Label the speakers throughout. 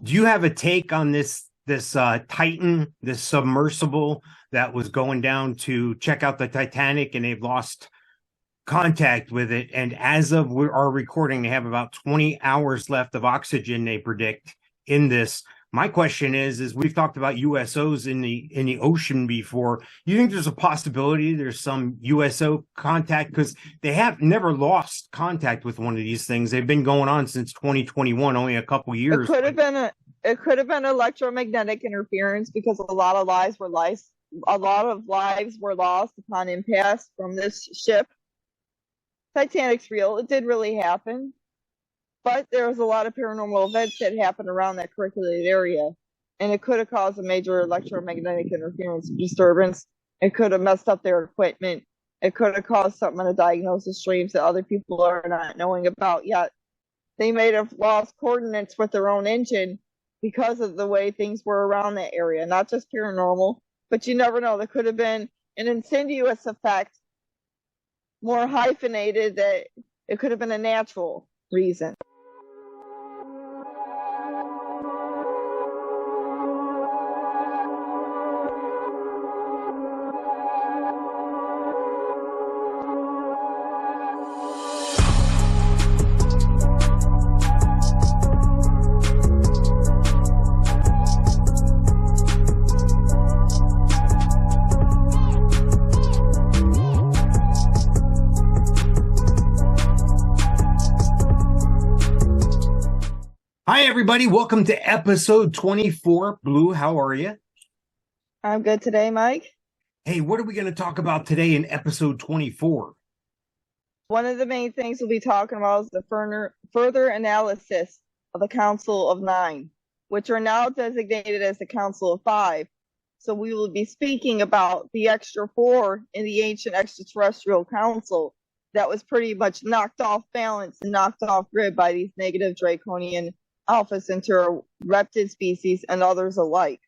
Speaker 1: do you have a take on this Titan, this submersible that was going down to check out the Titanic, and they've lost contact with it? And as of our recording, they have about 20 hours left of oxygen, they predict, in this. My question is we've talked about USOs in the ocean before. You think there's a possibility there's some USO contact? Because they have never lost contact with one of these things. They've been going on since 2021, only a couple years.
Speaker 2: It could have been electromagnetic interference, because a lot of lives were lost upon impasse from this ship. Titanic's real. It did really happen. But there was a lot of paranormal events that happened around that calculated area, and it could have caused a major electromagnetic interference disturbance. It could have messed up their equipment. It could have caused something in the diagnosis streams that other people are not knowing about yet. They may have lost coordinates with their own engine because of the way things were around that area, not just paranormal, but you never know. There could have been an insidious effect, more hyphenated, that it could have been a natural reason.
Speaker 1: Hi, everybody. Welcome to episode 24. Blue, how are you?
Speaker 2: I'm good today, Mike.
Speaker 1: Hey, what are we going to talk about today in episode 24?
Speaker 2: One of the main things we'll be talking about is the further analysis of the Council of Nine, which are now designated as the Council of Five. So we will be speaking about the extra four in the ancient Extraterrestrial Council that was pretty much knocked off balance and knocked off grid by these negative draconian Alpha Centauri reptid species and others alike.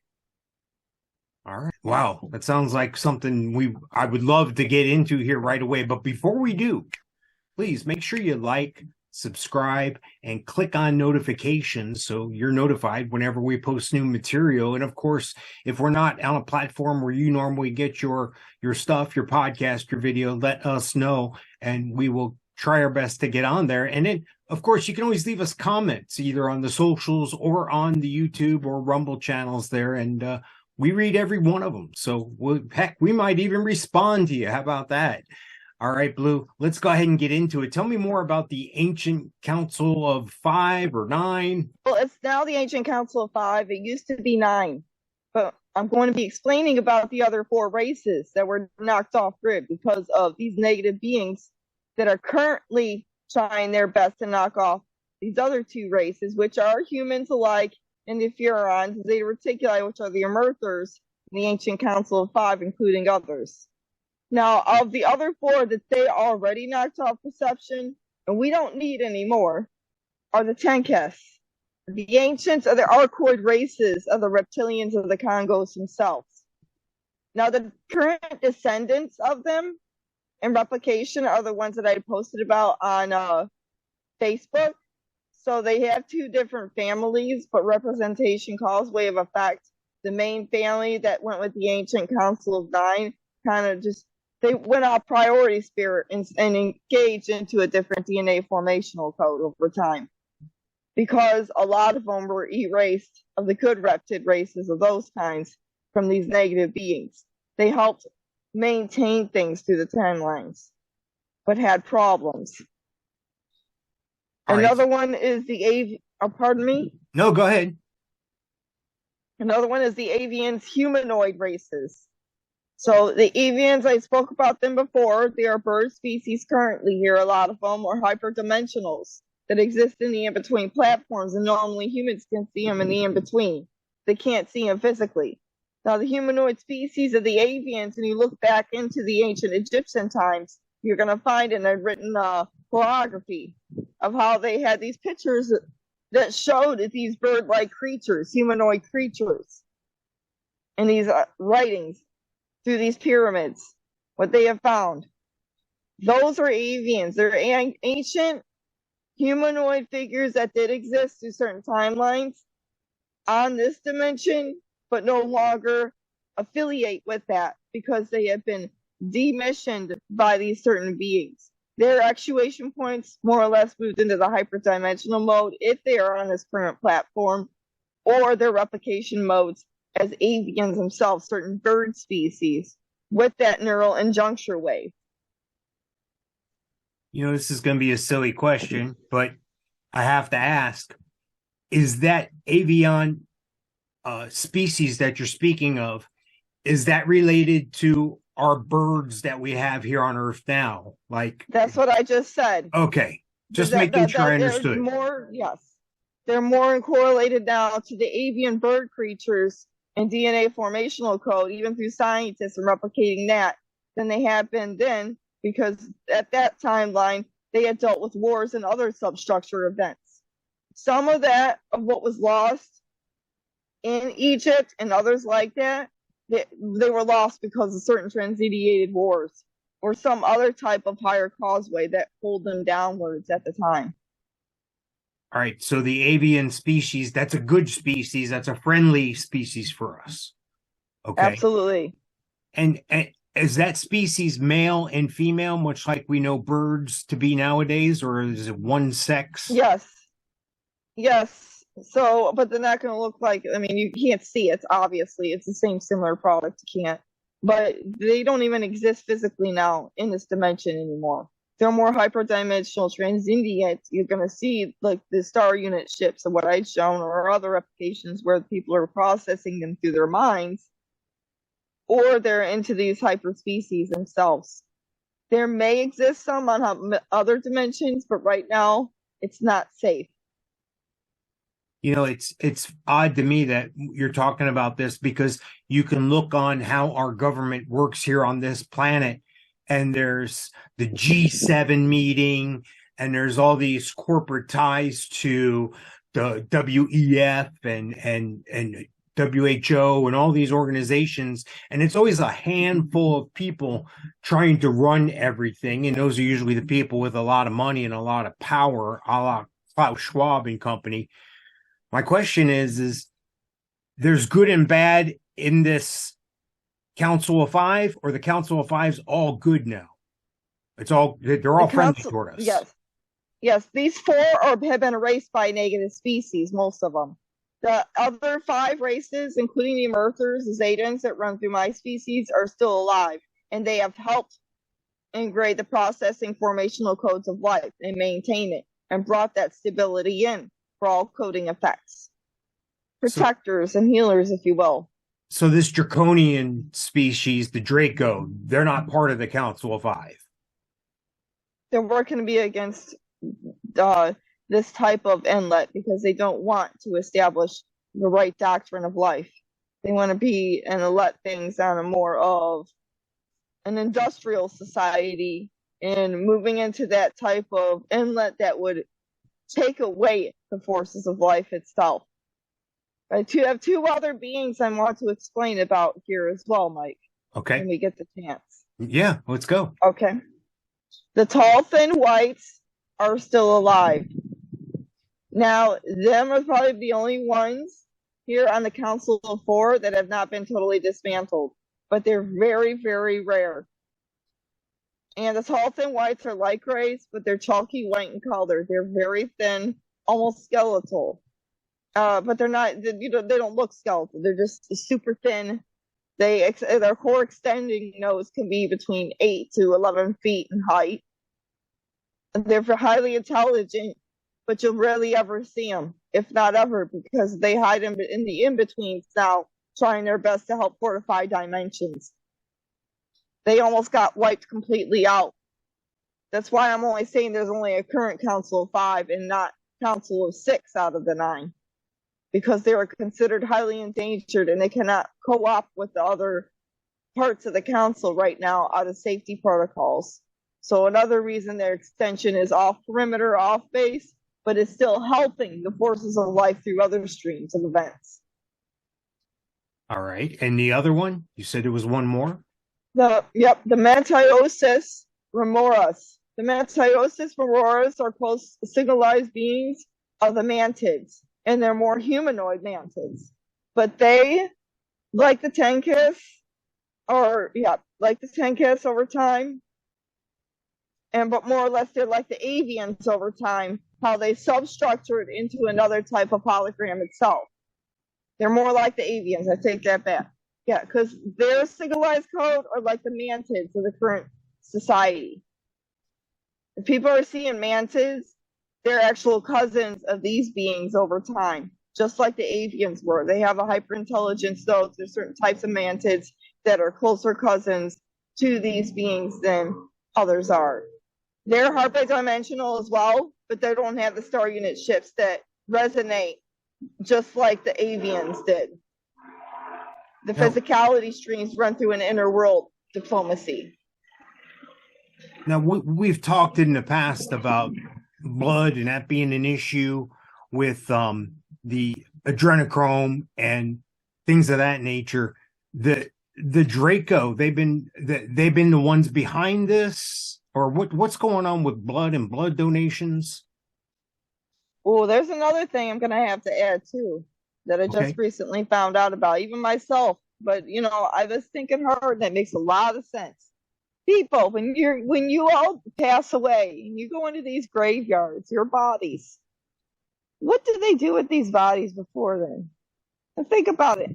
Speaker 1: All right. Wow. That sounds like something I would love to get into here right away. But before we do, please make sure you like, subscribe, and click on notifications so you're notified whenever we post new material. And of course, if we're not on a platform where you normally get your stuff, your podcast, your video, let us know, and we will try our best to get on there. And then, of course, you can always leave us comments either on the socials or on the YouTube or Rumble channels there. And we read every one of them. So we might even respond to you. How about that? All right, Blue, let's go ahead and get into it. Tell me more about the Ancient Council of Five or Nine.
Speaker 2: Well, it's now the Ancient Council of Five. It used to be nine. But I'm going to be explaining about the other four races that were knocked off grid because of these negative beings that are currently trying their best to knock off these other two races, which are humans alike, and the Furons, Zeta Reticuli, which are the Emerthers, and the Ancient Council of Five, including others. Now, of the other four that they already knocked off perception, and we don't need anymore, are the Tenkes. The ancients are the Arcoid races of the reptilians of the Congos themselves. Now, the current descendants of them and replication are the ones that I posted about on Facebook. So they have two different families, but representation cause way of effect. The main family that went with the Ancient Council of Nine kind of they went off priority spirit and engaged into a different DNA formational code over time. Because a lot of them were erased of the good reptid races of those kinds from these negative beings. They helped maintain things through the timelines, but had problems. Another one is pardon me?
Speaker 1: No, go ahead.
Speaker 2: Another one is the avians humanoid races. So the avians, I spoke about them before. They are bird species currently here. A lot of them are hyperdimensionals that exist in the in-between platforms, and normally humans can see them in the in-between. They can't see them physically. Now, the humanoid species of the avians, and you look back into the ancient Egyptian times, you're going to find in a written choreography of how they had these pictures that showed these bird-like creatures, humanoid creatures, and these writings through these pyramids, what they have found. Those are avians. They're ancient humanoid figures that did exist through certain timelines, on this dimension, but no longer affiliate with that because they have been demissioned by these certain beings. Their actuation points more or less moved into the hyperdimensional mode if they are on this current platform, or their replication modes as avians themselves, certain bird species, with that neural injuncture wave.
Speaker 1: You know, this is going to be a silly question, but I have to ask, is that avian species that you're speaking of, is that related to our birds that we have here on Earth now? Like,
Speaker 2: that's what I just said.
Speaker 1: Okay, just making sure I understood.
Speaker 2: Yes, they're more correlated now to the avian bird creatures and DNA formational code, even through scientists and replicating that, than they have been then, because at that timeline they had dealt with wars and other substructure events. Some of that, of what was lost in Egypt and others like that, they were lost because of certain transmediated wars or some other type of higher causeway that pulled them downwards at the time.
Speaker 1: All right, so the avian species, that's a good species, that's a friendly species for us. Okay.
Speaker 2: Absolutely.
Speaker 1: And is that species male and female, much like we know birds to be nowadays, or is it one sex?
Speaker 2: Yes. So, but they're not going to look like, I mean, you can't see it, obviously. It's the same similar product, you can't. But they don't even exist physically now in this dimension anymore. They're more hyperdimensional, transcendent. You're going to see like the star unit ships and what I've shown, or other applications where people are processing them through their minds, or they're into these hyperspecies themselves. There may exist some on other dimensions, but right now it's not safe.
Speaker 1: You know, it's odd to me that you're talking about this, because you can look on how our government works here on this planet, and there's the G7 meeting, and there's all these corporate ties to the WEF and WHO and all these organizations, and it's always a handful of people trying to run everything, and those are usually the people with a lot of money and a lot of power, a la Klaus Schwab and company. My question is there's good and bad in this Council of Five, or the Council of Five's all good now? They're all friendly toward us.
Speaker 2: Yes. These four have been erased by negative species, most of them. The other 5 races, including the Emerthers, the Zetans that run through my species, are still alive, and they have helped integrate the processing formational codes of life and maintain it, and brought that stability in for all coding effects. Protectors and healers, if you will.
Speaker 1: So this draconian species, the Draco, they're not part of the Council of Five.
Speaker 2: They're working to be against this type of inlet because they don't want to establish the right doctrine of life. They want to be and let things on a more of an industrial society, and moving into that type of inlet that would take away the forces of life itself. I have 2 other beings I want to explain about here as well, Mike.
Speaker 1: Okay.
Speaker 2: When we get the chance.
Speaker 1: Yeah, let's go.
Speaker 2: Okay. The tall, thin whites are still alive. Now, them are probably the only ones here on the Council of 4 that have not been totally dismantled, but they're very, very rare. And the tall, thin whites are light grays, but they're chalky white in color. They're very thin, almost skeletal. But they're not, they don't look skeletal. They're just super thin. Their core extending nose can be between 8 to 11 feet in height. They're highly intelligent, but you'll rarely ever see them, if not ever, because they hide in the in-betweens now, trying their best to help fortify dimensions. They almost got wiped completely out. That's why I'm only saying there's only a current Council of 5 and not Council of 6 out of the 9. Because they are considered highly endangered and they cannot co-op with the other parts of the council right now out of safety protocols. So another reason their extension is off perimeter, off base, but is still helping the forces of life through other streams of events.
Speaker 1: All right. And the other one? You said there was one more?
Speaker 2: The Mantiosis remoras. The Mantiosis remoras are close signalized beings of the mantids. and they're more humanoid mantids. But they, like the Tenkis, like the Tenkis over time, but more or less they're like the avians over time, how they substructured into another type of hologram itself. They're more like the avians. I take that back. Yeah, because their signalized code are like the mantids of the current society. If people are seeing mantids, they're actual cousins of these beings over time, just like the avians were. They have a hyper intelligence, though. There's certain types of mantids that are closer cousins to these beings than others are. They're hyperdimensional as well, but they don't have the star unit shifts that resonate just like the avians did. The physicality streams run through an inner world diplomacy.
Speaker 1: Now, we've talked in the past about blood and that being an issue with the adrenochrome and things of that nature. The Draco, they've been the ones behind this, or what's going on with blood and blood donations?
Speaker 2: Oh, there's another thing I'm gonna have to add too that I just recently found out about, even myself. But I was thinking hard, and that makes a lot of sense. People, when you all pass away and you go into these graveyards, your bodies, what did they do with these bodies before then? And think about it.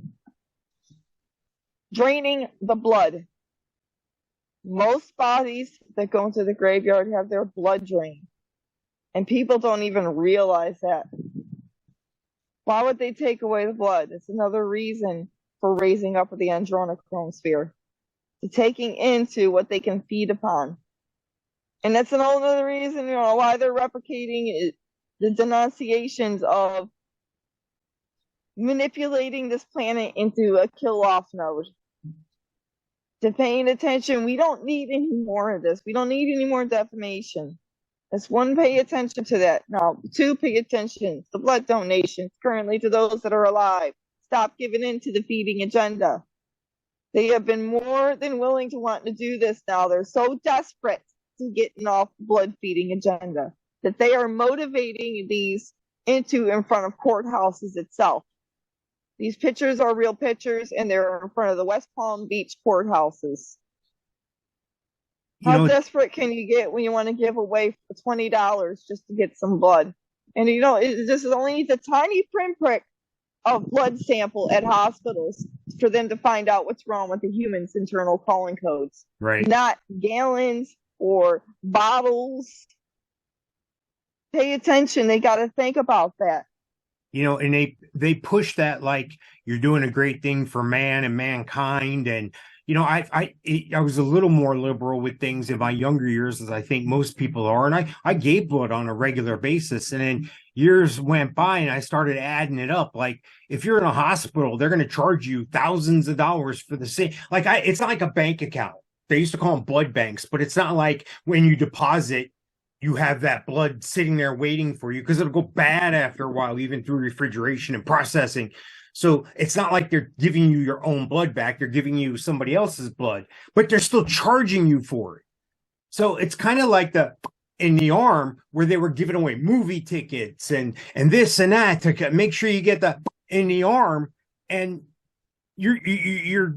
Speaker 2: Draining the blood. Most bodies that go into the graveyard have their blood drained. And people don't even realize that. Why would they take away the blood? It's another reason for raising up the adrenochrome sphere. To taking into what they can feed upon. And that's another reason, why they're replicating the denunciations of manipulating this planet into a kill-off node. To paying attention, we don't need any more of this. We don't need any more defamation. That's one, pay attention to that. Now, two, pay attention to blood donations currently to those that are alive. Stop giving in to the feeding agenda. They have been more than willing to want to do this now. They're so desperate to getting off the blood feeding agenda that they are motivating these in front of courthouses itself. These pictures are real pictures, and they're in front of the West Palm Beach courthouses. How desperate can you get when you want to give away for $20 just to get some blood? And this is only the tiny pinprick of blood sample at hospitals for them to find out what's wrong with the human's internal calling codes.
Speaker 1: Right.
Speaker 2: Not gallons or bottles. Pay attention. They got to think about that.
Speaker 1: And they push that like you're doing a great thing for man and mankind. And, I was a little more liberal with things in my younger years, as I think most people are. And I gave blood on a regular basis. And then years went by and I started adding it up. Like if you're in a hospital, they're going to charge you thousands of dollars for the same. It's not like a bank account. They used to call them blood banks, but it's not like when you deposit, you have that blood sitting there waiting for you, because it'll go bad after a while, even through refrigeration and processing. So it's not like they're giving you your own blood back. They're giving you somebody else's blood, but they're still charging you for it. So it's kind of like in the arm where they were giving away movie tickets and this and that to make sure you get the in the arm. And you're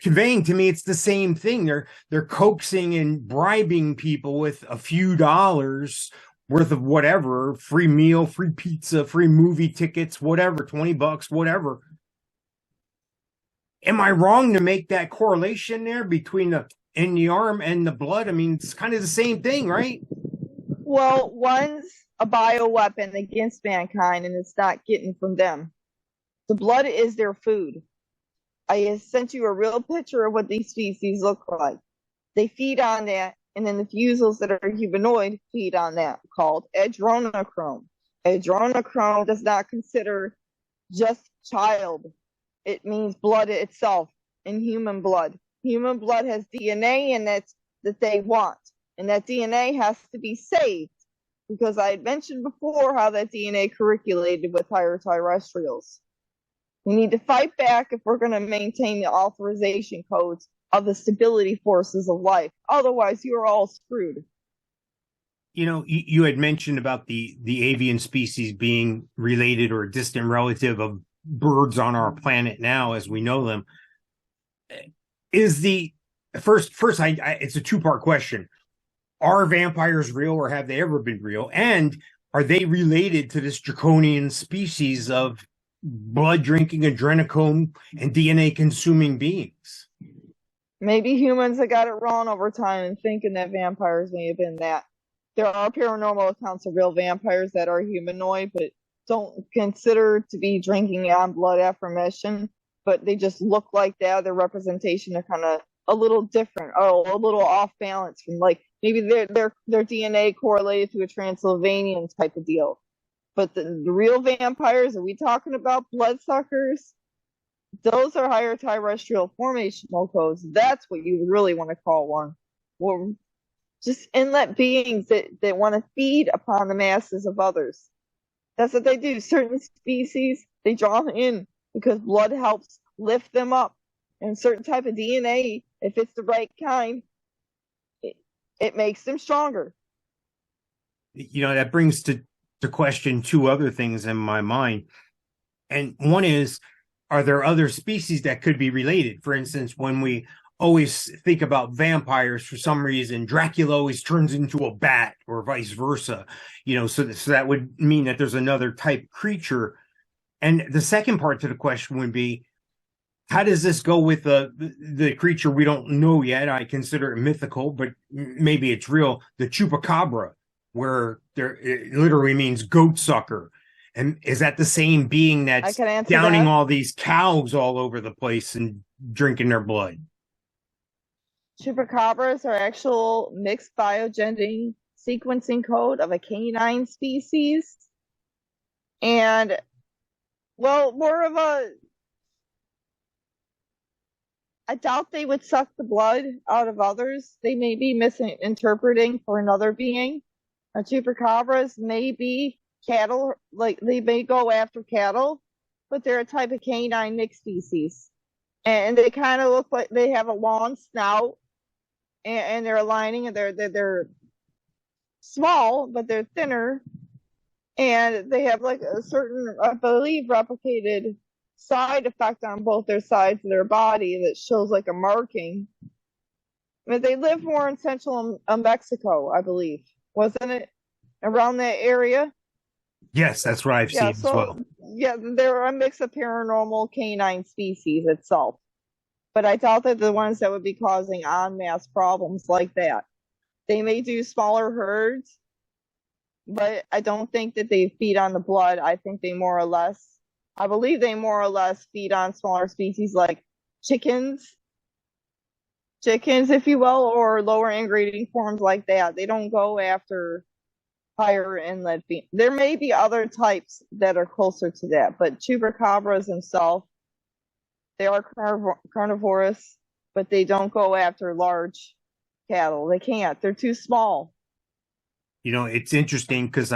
Speaker 1: conveying to me it's the same thing. They're coaxing and bribing people with a few dollars worth of whatever, free meal, free pizza, free movie tickets, whatever, $20, whatever. Am I wrong to make that correlation there between the in the arm and the blood? I mean, it's kind of the same thing, right?
Speaker 2: Well, one's a bioweapon against mankind, and it's not getting from them. The blood is their food. I sent you a real picture of what these species look like. They feed on that, and then the fusels that are humanoid feed on that, called adrenochrome. Adrenochrome does not consider just child. It means blood itself, and human blood. Human blood has DNA in it that they want, and that DNA has to be saved, because I had mentioned before how that DNA curriculated with higher terrestrials. We need to fight back if we're going to maintain the authorization codes of the stability forces of life. Otherwise, you're all screwed.
Speaker 1: You had mentioned about the avian species being related or a distant relative of birds on our planet now as we know them. Is the first it's a two-part question. Are vampires real, or have they ever been real? And are they related to this draconian species of blood-drinking, adrenochrome, and DNA-consuming beings?
Speaker 2: Maybe humans have got it wrong over time and thinking that vampires may have been that. There are paranormal accounts of real vampires that are humanoid, but don't consider to be drinking on blood affirmation, but they just look like that. Their representation are kind of a little different, or a little off balance from, like, maybe their DNA correlated to a Transylvanian type of deal. But the real vampires, are we talking about bloodsuckers? Those are higher terrestrial formational codes. That's what you really want to call one. Well, just inlet beings that want to feed upon the masses of others. That's what they do. Certain species, they draw in because blood helps lift them up. And certain type of DNA, if it's the right kind, it makes them stronger.
Speaker 1: That brings to question two other things in my mind. And one is, are there other species that could be related? For instance, when we always think about vampires, for some reason, Dracula always turns into a bat, or vice versa. So that would mean that there's another type creature. And the second part to the question would be, how does this go with the creature we don't know yet? I consider it mythical, but maybe it's real. The Chupacabra, where it literally means goat sucker. And is that the same being that's downing all these cows all over the place and drinking their blood?
Speaker 2: Chupacabras are actual mixed phylogenetic sequencing code of a canine species. And, well, more of I doubt they would suck the blood out of others. They may be misinterpreting for another being. Chupacabras may be cattle, like they may go after cattle, but they're a type of canine mixed species. And they kind of look like they have a long snout, and they're aligning, and they're small, but they're thinner. And they have like a certain, I believe, replicated side effect on both their sides of their body that shows like a marking. But they live more in central Mexico, I believe. Wasn't it around that area?
Speaker 1: Yes, that's what I've seen as well.
Speaker 2: Yeah, they're a mix of paranormal canine species itself. But I doubt that the ones that would be causing en masse problems like that. They may do smaller herds, but I don't think that they feed on the blood. I think I believe they more or less feed on smaller species like chickens, if you will, or lower ingredient forms like that. They don't go after higher inlet beings. There may be other types that are closer to that, but chupacabras themselves, they are carnivorous, but they don't go after large cattle. They can't. They're too small.
Speaker 1: It's interesting because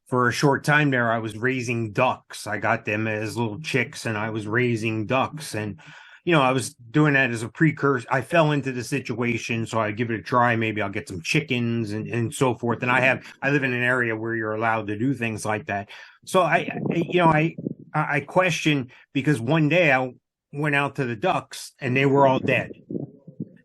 Speaker 1: for a short time there, I was raising ducks. I got them as little chicks, and I was raising ducks. And, I was doing that as a precursor. I fell into the situation, so I give it a try. Maybe I'll get some chickens and so forth. And I live in an area where you're allowed to do things like that. So I question, because one day I went out to the ducks and they were all dead.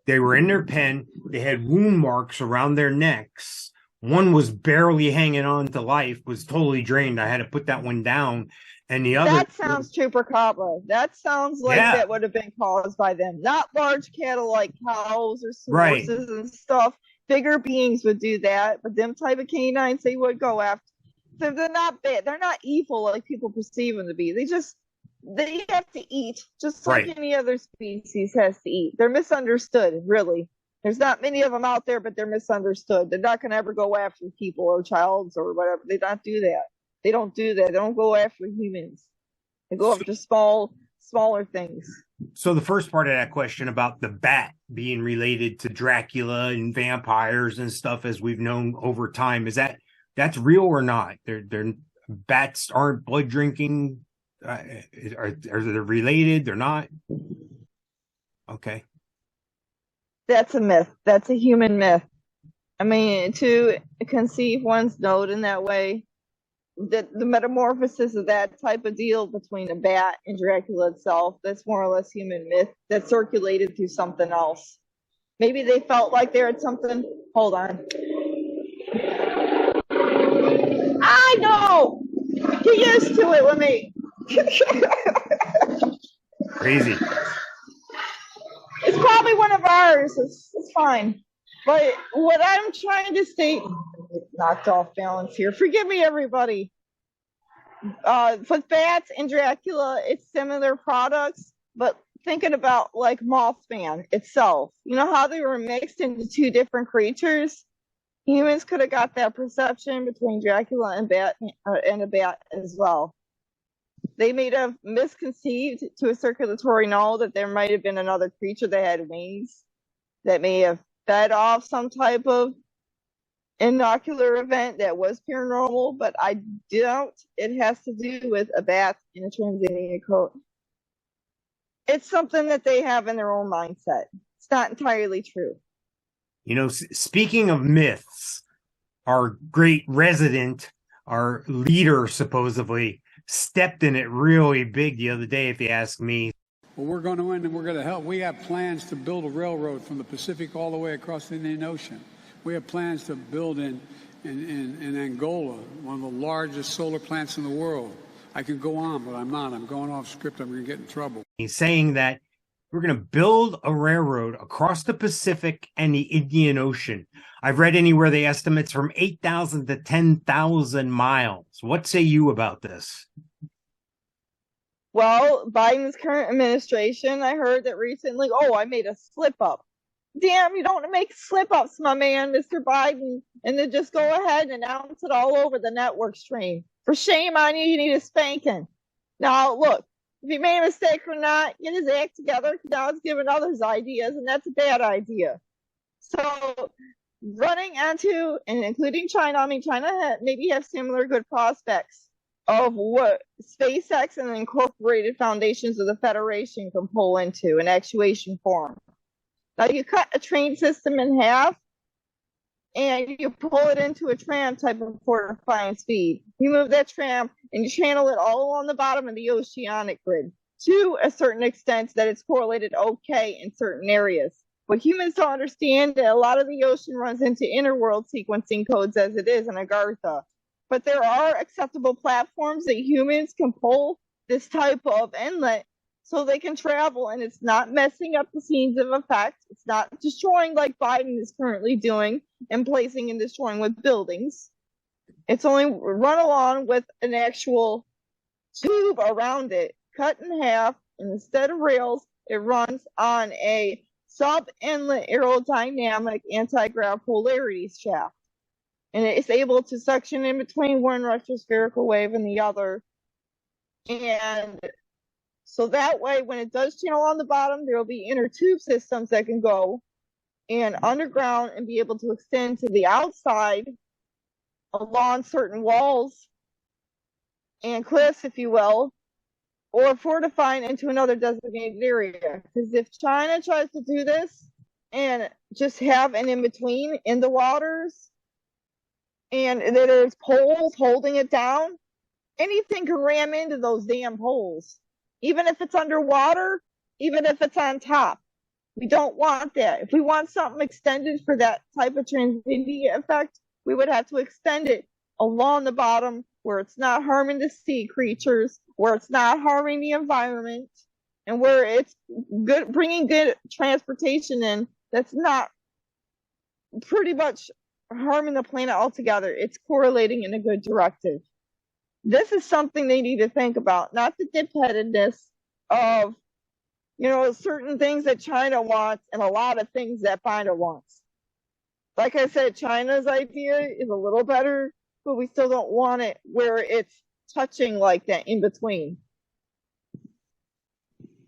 Speaker 1: They were in their pen. They had wound marks around their necks. One was barely hanging on to life, was totally drained. I had to put that one down. And the other...
Speaker 2: That sounds chupacabra. That sounds like that would have been caused by them. Not large cattle like cows or horses and stuff. Bigger beings would do that, but them type of canines, they would go after. They're not bad. They're not evil like people perceive them to be. They have to eat, just like any other species has to eat. They're misunderstood, really. There's not many of them out there, but they're misunderstood. They're not going to ever go after people or childs or whatever. They don't do that. They don't do that. They don't go after humans. They go after smaller things.
Speaker 1: So the first part of that question about the bat being related to Dracula and vampires and stuff, as we've known over time, that's real or not? Bats aren't blood drinking. Are they related? They're not. Okay.
Speaker 2: That's a myth. That's a human myth. I mean, to conceive one's node in that way, the metamorphosis of that type of deal between a bat and Dracula itself, that's more or less human myth that circulated through something else. Maybe they felt like they had something. Hold on. I know! Get used to it with me.
Speaker 1: Crazy.
Speaker 2: It's probably one of ours. It's fine. But what I'm trying to state, knocked off balance here. Forgive me, everybody. With bats and Dracula, it's similar products, but thinking about like Mothman itself, you know how they were mixed into two different creatures? Humans could have got that perception between Dracula and a bat as well. They may have misconceived to a circulatory null that there might have been another creature that had wings that may have fed off some type of inocular event that was paranormal, but I doubt it has to do with a bat in a transiting coat. It's something that they have in their own mindset. It's not entirely true.
Speaker 1: You know, speaking of myths, our great resident, our leader, supposedly, stepped in it really big the other day, if you ask me.
Speaker 3: Well, we're going to win and we're going to help. We have plans to build a railroad from the Pacific all the way across the Indian Ocean. We have plans to build in Angola, one of the largest solar plants in the world. I could go on, but I'm not. I'm going off script. I'm going to get in trouble.
Speaker 1: He's saying that we're going to build a railroad across the Pacific and the Indian Ocean. I've read anywhere the estimates from 8,000 to 10,000 miles. What say you about this?
Speaker 2: Well, Biden's current administration, I heard that recently, I made a slip up. Damn, you don't make slip ups, my man, Mr. Biden, and then just go ahead and announce it all over the network stream. For shame on you, you need a spanking. Now, look, if he made a mistake or not, get his act together, because now it's giving others ideas, and that's a bad idea. So, running onto, and including China, I mean, China maybe have similar good prospects of what SpaceX and the incorporated foundations of the Federation can pull into an actuation form. Now you cut a train system in half and you pull it into a tram type of fortifying speed. You move that tram and you channel it all along the bottom of the oceanic grid to a certain extent that it's correlated okay in certain areas. But humans don't understand that a lot of the ocean runs into interworld sequencing codes as it is in Agartha. But there are acceptable platforms that humans can pull this type of inlet so they can travel, and it's not messing up the scenes of effect. It's not destroying like Biden is currently doing and placing and destroying with buildings. It's only run along with an actual tube around it, cut in half, and instead of rails, it runs on a sub-inlet aerodynamic anti-grav polarity shaft. And it's able to suction in between one retrospherical wave and the other. And so that way, when it does channel on the bottom, there will be inner tube systems that can go and underground and be able to extend to the outside along certain walls and cliffs, if you will, or fortifying into another designated area. Because if China tries to do this and just have an in-between in the waters, and there's poles holding it down, anything can ram into those damn poles. Even if it's underwater, even if it's on top. We don't want that. If we want something extended for that type of transmedia effect, we would have to extend it along the bottom where it's not harming the sea creatures, where it's not harming the environment, and where it's good, bringing good transportation in that's not pretty much harming the planet altogether. It's correlating in a good directive. This is something they need to think about, not the dip-headedness of, certain things that China wants and a lot of things that Biden wants. Like I said, China's idea is a little better, but we still don't want it where it's touching like that in between.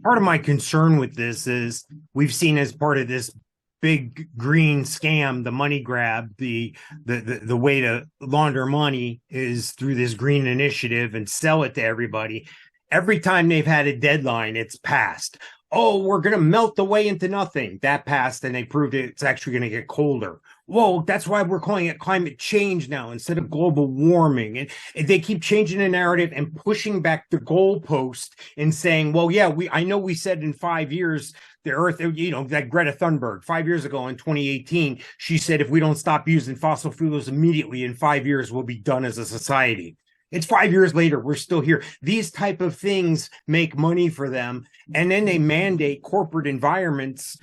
Speaker 1: Part of my concern with this is we've seen as part of this big green scam, the money grab, the way to launder money is through this green initiative and sell it to everybody. Every time they've had a deadline, it's passed. Oh, we're going to melt away into nothing. That passed, and they proved it's actually going to get colder. Whoa, that's why we're calling it climate change now instead of global warming. And they keep changing the narrative and pushing back the goalpost and saying, well, yeah, I know we said in 5 years, the Earth, that Greta Thunberg, 5 years ago in 2018, she said, if we don't stop using fossil fuels immediately, in 5 years, we'll be done as a society. It's 5 years later. We're still here. These type of things make money for them. And then they mandate corporate environments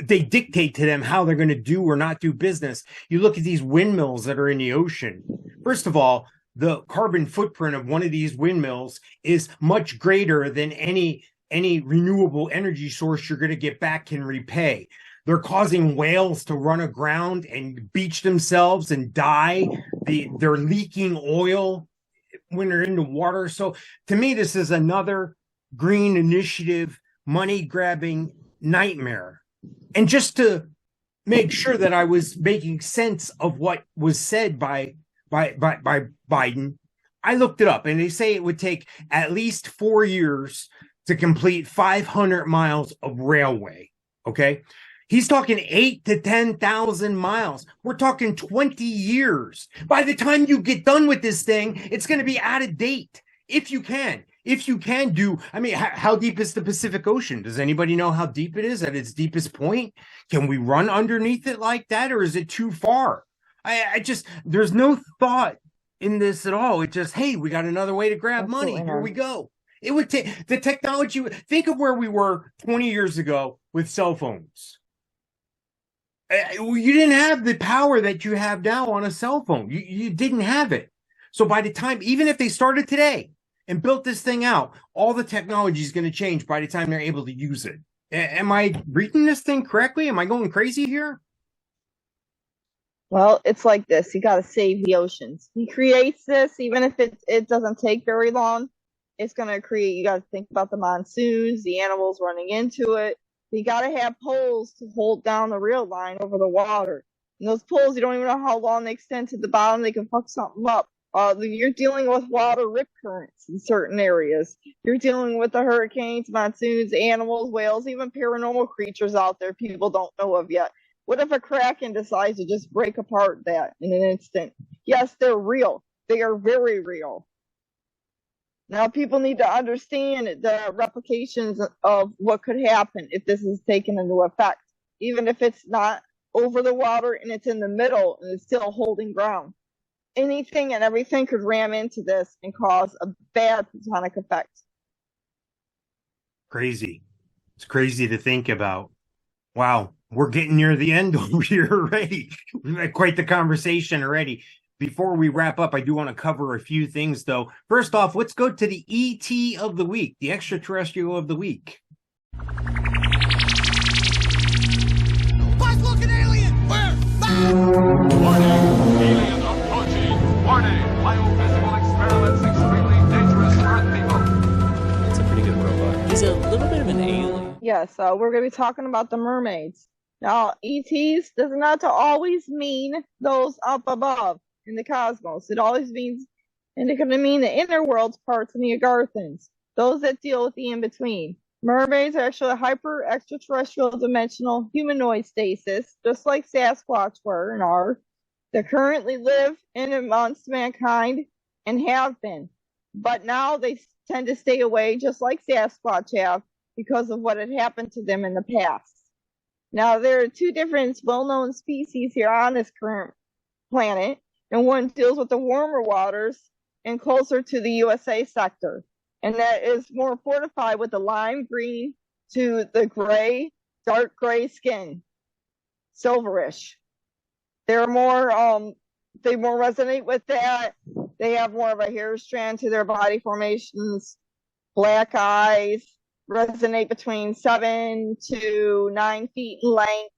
Speaker 1: they dictate to them how they're going to do or not do business. You look at these windmills that are in the ocean. First of all, the carbon footprint of one of these windmills is much greater than any renewable energy source you're going to get back can repay. They're causing whales to run aground and beach themselves and die. They're leaking oil when they're in the water. So to me, this is another green initiative, money-grabbing nightmare. And just to make sure that I was making sense of what was said by Biden, I looked it up, and they say it would take at least 4 years to complete 500 miles of railway, okay? He's talking 8,000 to 10,000 miles. We're talking 20 years. By the time you get done with this thing, it's going to be out of date. If you can do, I mean, how deep is the Pacific Ocean? Does anybody know how deep it is at its deepest point? Can we run underneath it like that, or is it too far? There's no thought in this at all. It just, hey, we got another way to grab money. Here we go. It would take the technology. Think of where we were 20 years ago with cell phones. You didn't have the power that you have now on a cell phone. You didn't have it. So by the time, even if they started today and built this thing out, all the technology is going to change by the time they're able to use it. Am I reading this thing correctly? Am I going crazy here?
Speaker 2: Well, it's like this. You got to save the oceans. He creates this, even if it doesn't take very long. It's going to create, you got to think about the monsoons, the animals running into it. You got to have poles to hold down the rail line over the water. And those poles, you don't even know how long they extend to the bottom. They can fuck something up. You're dealing with water rip currents in certain areas. You're dealing with the hurricanes, monsoons, animals, whales, even paranormal creatures out there people don't know of yet. What if a kraken decides to just break apart that in an instant? Yes, they're real. They are very real. Now, people need to understand the replications of what could happen if this is taken into effect, even if it's not over the water and it's in the middle and it's still holding ground. Anything and everything could ram into this and cause a bad platonic effect.
Speaker 1: Crazy. It's crazy to think about. Wow, we're getting near the end over here already. We've had quite the conversation already. Before we wrap up, I do want to cover a few things, though. First off, let's go to the ET of the week, the extraterrestrial of the week.
Speaker 4: Fast-looking alien! Where? Warning! Alien approaching! Warning! Biophysical experiments extremely dangerous for Earth people.
Speaker 5: It's a pretty good robot. He's a little bit of an alien.
Speaker 2: Yes, we're going to be talking about the mermaids. Now, ETs does not always mean those up above in the cosmos. It always means, and it can mean the inner world's parts and the Agarthans, those that deal with the in-between. Mermaids are actually a hyper extraterrestrial dimensional humanoid stasis, just like Sasquatch were and are, that currently live in amongst mankind and have been. But now they tend to stay away, just like Sasquatch have, because of what had happened to them in the past. Now, there are two different well-known species here on this current planet, and one deals with the warmer waters and closer to the USA sector. And that is more fortified with the lime green to the gray, dark gray skin, silverish. They're more, they more resonate with that. They have more of a hair strand to their body formations, black eyes, resonate between 7 to 9 feet in length.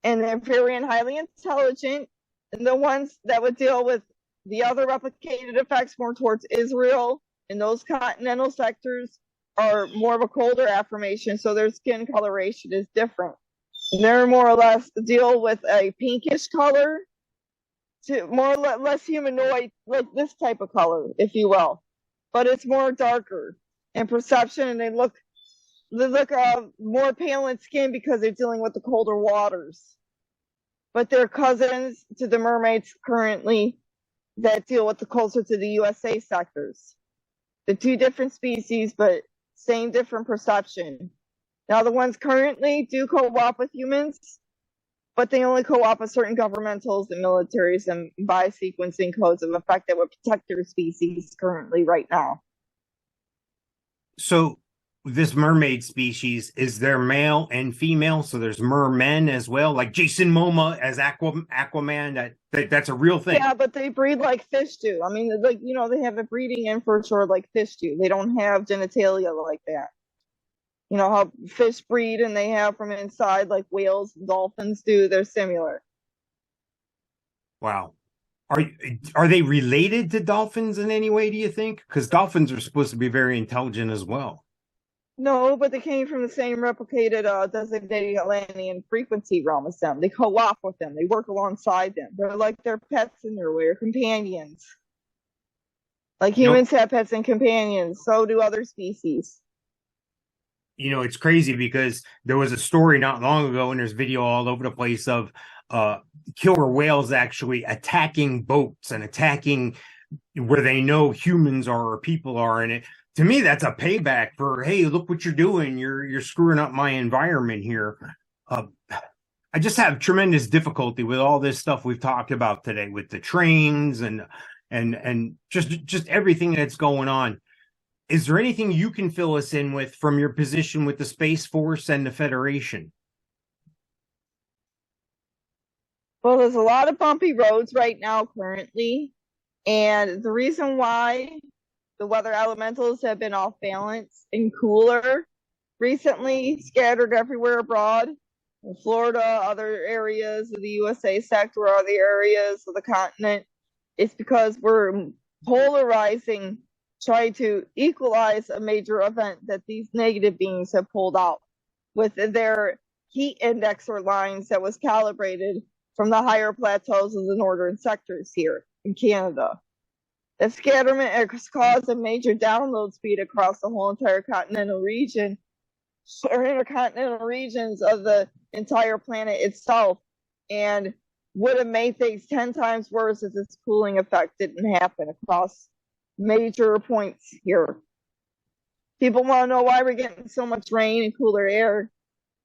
Speaker 2: And they're very and highly intelligent. And the ones that would deal with the other replicated effects more towards Israel and those continental sectors are more of a colder affirmation, so their skin coloration is different. And they're more or less deal with a pinkish color to more or less humanoid, like this type of color, if you will. But it's more darker in perception, and they look they look more pale in skin because they're dealing with the colder waters. But they're cousins to the mermaids currently that deal with the closer to the USA sectors. The two different species, but same different perception. Now, the ones currently do co-op with humans, but they only co-op with certain governmentals and militaries and biosequencing codes of effect that would protect their species currently right now.
Speaker 1: So this mermaid species, is there male and female? So there's mermen as well, like Jason Momoa as Aquaman. That's a real thing.
Speaker 2: Yeah, but they breed like fish do. I mean, like, you know, they have a breeding infrastructure like fish do. They don't have genitalia like that. You know how fish breed and they have from inside like whales and dolphins do. They're similar.
Speaker 1: Wow. Are they related to dolphins in any way, do you think? Because dolphins are supposed to be very intelligent as well.
Speaker 2: No, but they came from the same replicated designated Atlantean frequency realm as them. They co-op with them. They work alongside them. They're like their pets in their way, or companions. Like humans have pets and companions, so do other species.
Speaker 1: You know, it's crazy because there was a story not long ago, and there's video all over the place of killer whales actually attacking boats and attacking where they know humans are or people are. And it, to me, that's a payback for, hey, look what you're doing. You're screwing up my environment here. I just have tremendous difficulty with all this stuff we've talked about today with the trains and just everything that's going on. Is there anything you can fill us in with from your position with the Space Force and the Federation?
Speaker 2: Well, there's a lot of bumpy roads right now currently. And the reason why the weather elementals have been off balance and cooler recently, scattered everywhere abroad, in Florida, other areas of the USA sector, other areas of the continent, it's because we're polarizing, trying to equalize a major event that these negative beings have pulled out with their heat indexer lines that was calibrated from the higher plateaus of the northern sectors here in Canada. The scatterment has caused a major download speed across the whole entire continental region, or intercontinental regions of the entire planet itself, and would have made things 10 times worse if this cooling effect didn't happen across major points here. People want to know why we're getting so much rain and cooler air.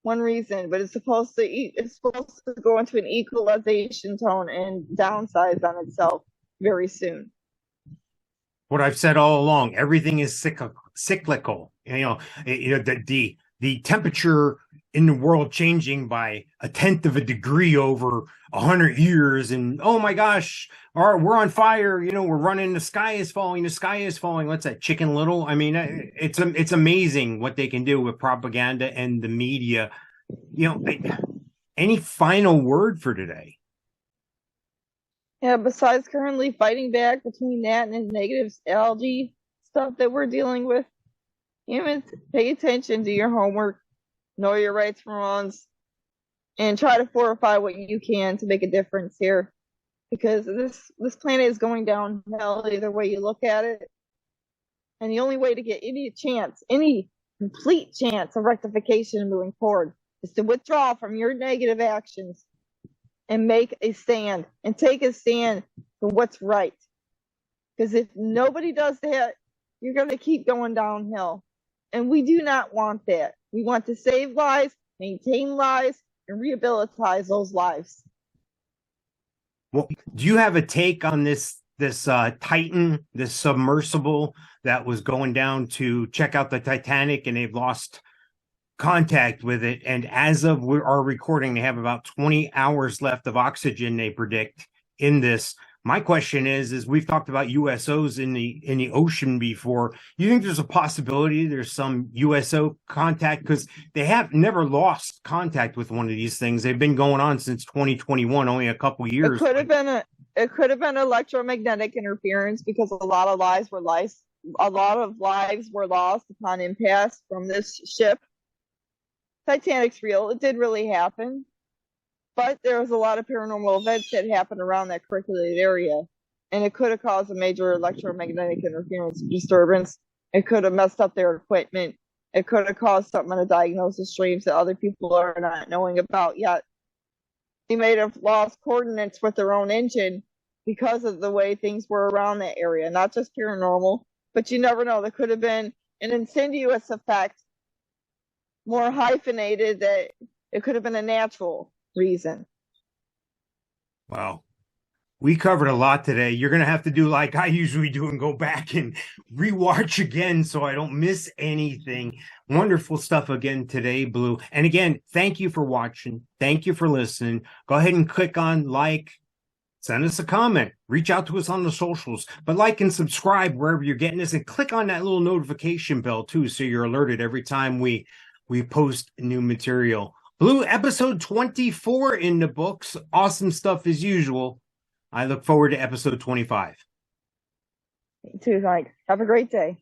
Speaker 2: One reason, but it's supposed to go into an equalization tone and downsize on itself very soon.
Speaker 1: What I've said all along, everything is cyclical. The temperature in the world changing by 1/10 of a degree over 100 years, and oh my gosh, we're on fire. You know, we're running. The sky is falling. The sky is falling. What's that, Chicken Little? I mean, it's amazing what they can do with propaganda and the media. You know, any final word for today?
Speaker 2: Yeah, besides currently fighting back between that and the negative algae stuff that we're dealing with, humans, pay attention, do your homework, know your rights and wrongs, and try to fortify what you can to make a difference here. Because this planet is going downhill either way you look at it. And the only way to get any complete chance of rectification moving forward is to withdraw from your negative actions and make a stand and take a stand for what's right. Because if nobody does that, you're going to keep going downhill. And we do not want that. We want to save lives, maintain lives, and rehabilitate those lives.
Speaker 1: Well, do you have a take on this Titan, this submersible that was going down to check out the Titanic, and they've lost contact with it? And as of our recording, they have about 20 hours left of oxygen, they predict, in this. My question is we've talked about USOs in the ocean before. You think there's a possibility there's some USO contact? Because they have never lost contact with one of these things. They've been going on since 2021, only a couple years.
Speaker 2: It could have been electromagnetic interference, because a lot of lives were lost upon impasse from this ship. Titanic's real. It did really happen. But there was a lot of paranormal events that happened around that circulated area. And it could have caused a major electromagnetic interference disturbance. It could have messed up their equipment. It could have caused something in the diagnosis streams that other people are not knowing about yet. They may have lost coordinates with their own engine because of the way things were around that area, not just paranormal, but you never know. There could have been an insidious effect, more hyphenated, that it could have been a natural reason.
Speaker 1: Wow. We covered a lot today. You're going to have to do like I usually do and go back and rewatch again so I don't miss anything. Wonderful stuff again today, Blue. And again, thank you for watching. Thank you for listening. Go ahead and click on like, send us a comment, reach out to us on the socials, but like and subscribe wherever you're getting this, and click on that little notification bell too so you're alerted every time we post new material. Blue, episode 24 in the books. Awesome stuff as usual. I look forward to episode 25.
Speaker 2: Me too, Mike. Have a great day.